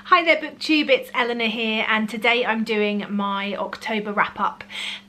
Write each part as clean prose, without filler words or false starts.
Hi there BookTube, it's Eleanor here, and today I'm doing my October wrap-up.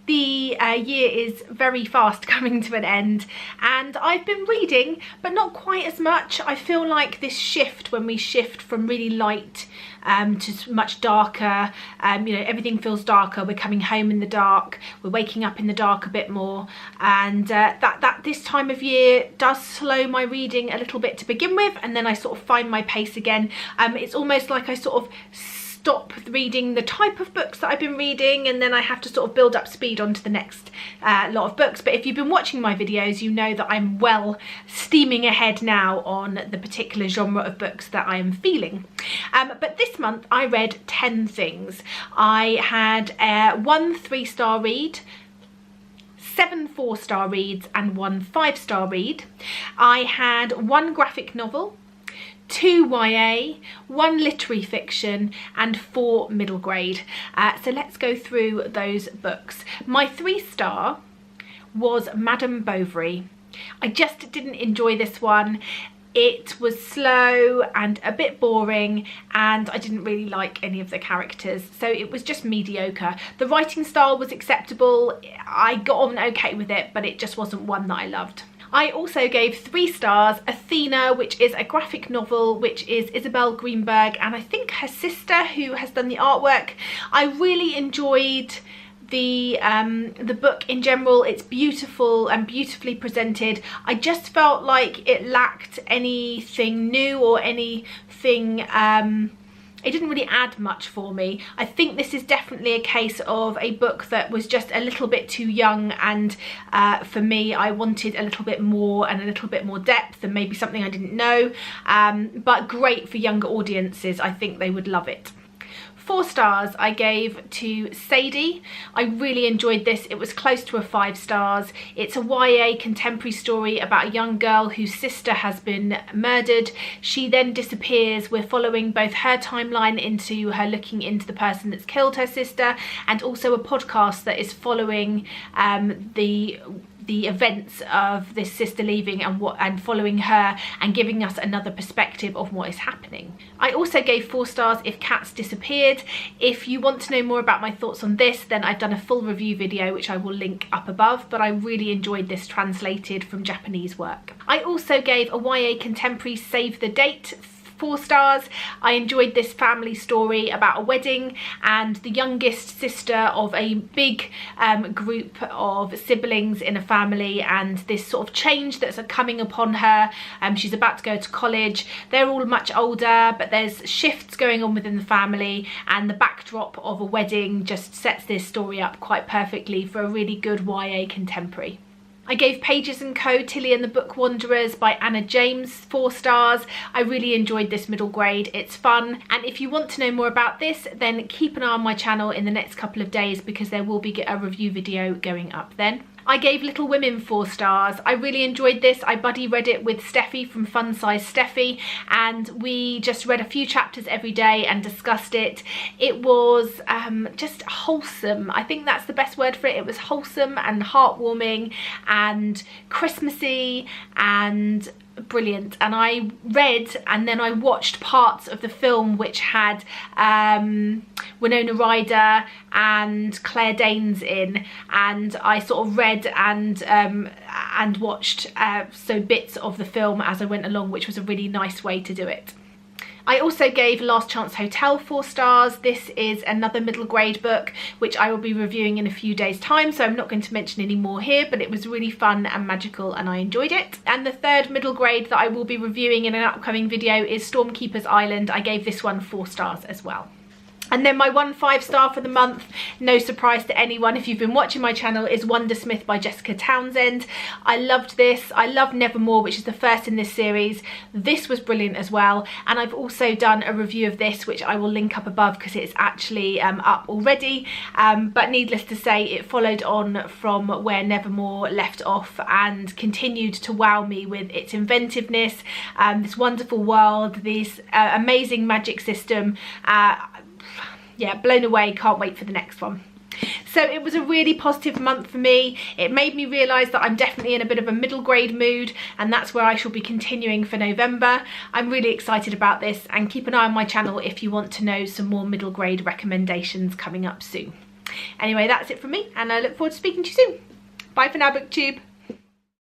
The year is very fast coming to an end, and I've been reading, but not quite as much. I feel like this shift, when we shift from really light to much darker, you know, everything feels darker. We're coming home in the dark, we're waking up in the dark a bit more, and that this time of year does slow my reading a little bit to begin with, and then I sort of find my pace again. It's almost like I sort of stop reading the type of books that I've been reading, and then I have to sort of build up speed onto the next lot of books. But if you've been watching my videos, you know that I'm well steaming ahead now on the particular genre of books that I am feeling. But this month I read 10 things. I had 1 3-star read, 7 4-star reads and 1 5-star read. I had 1 graphic novel, 2 YA, 1 literary fiction and 4 middle grade. So let's go through those books. My 3-star was Madame Bovary. I just didn't enjoy this one. It was slow and a bit boring, and I didn't really like any of the characters, so it was just mediocre. The writing style was acceptable. I got on okay with it, but it just wasn't one that I loved. I also gave 3 stars Athena, which is a graphic novel, which is Isabel Greenberg and I think her sister who has done the artwork. I really enjoyed the book in general. It's beautiful and beautifully presented. I just felt like it lacked anything new or anything, it didn't really add much for me. I think this is definitely a case of a book that was just a little bit too young, and for me I wanted a little bit more and a little bit more depth and maybe something I didn't know, but great for younger audiences. I think they would love it. 4 stars I gave to Sadie. I really enjoyed this. It was close to a 5 stars. It's a YA contemporary story about a young girl whose sister has been murdered. She then disappears. We're following both her timeline into her looking into the person that's killed her sister, and also a podcast that is following the events of this sister leaving and following her and giving us another perspective of what is happening. I also gave 4 stars If Cats Disappeared. If you want to know more about my thoughts on this, then I've done a full review video which I will link up above, but I really enjoyed this translated from Japanese work. I also gave a YA contemporary Save the Date 4 stars. I enjoyed this family story about a wedding and the youngest sister of a big group of siblings in a family, and this sort of change that's coming upon her. She's about to go to college. They're all much older, but there's shifts going on within the family, and the backdrop of a wedding just sets this story up quite perfectly for a really good YA contemporary. I gave Pages & Co. Tilly and the Book Wanderers by Anna James 4 stars. I really enjoyed this middle grade. It's fun, and if you want to know more about this, then keep an eye on my channel in the next couple of days because there will be a review video going up then. I gave Little Women 4 stars. I really enjoyed this. I buddy read it with Steffi from Fun Size Steffi, and we just read a few chapters every day and discussed it. It was just wholesome. I think that's the best word for it. It was wholesome and heartwarming and Christmassy and brilliant. And I read and then I watched parts of the film which had Winona Ryder and Claire Danes in, and I sort of read and watched so bits of the film as I went along, which was a really nice way to do it. I also gave Last Chance Hotel 4 stars. This is another middle grade book which I will be reviewing in a few days time, so I'm not going to mention any more here, but it was really fun and magical and I enjoyed it. And the third middle grade that I will be reviewing in an upcoming video is Stormkeeper's Island. I gave this one 4 stars as well. And then my 1 5-star for the month, no surprise to anyone if you've been watching my channel, is Wondersmith by Jessica Townsend. I loved this. I love Nevermore, which is the first in this series. This was brilliant as well, and I've also done a review of this which I will link up above because it's actually up already, but needless to say it followed on from where Nevermore left off and continued to wow me with its inventiveness, this wonderful world, this amazing magic system. Yeah, blown away, can't wait for the next one. So it was a really positive month for me. It made me realise that I'm definitely in a bit of a middle grade mood, and that's where I shall be continuing for November. I'm really excited about this, and keep an eye on my channel if you want to know some more middle grade recommendations coming up soon. Anyway, that's it from me, and I look forward to speaking to you soon. Bye for now, BookTube.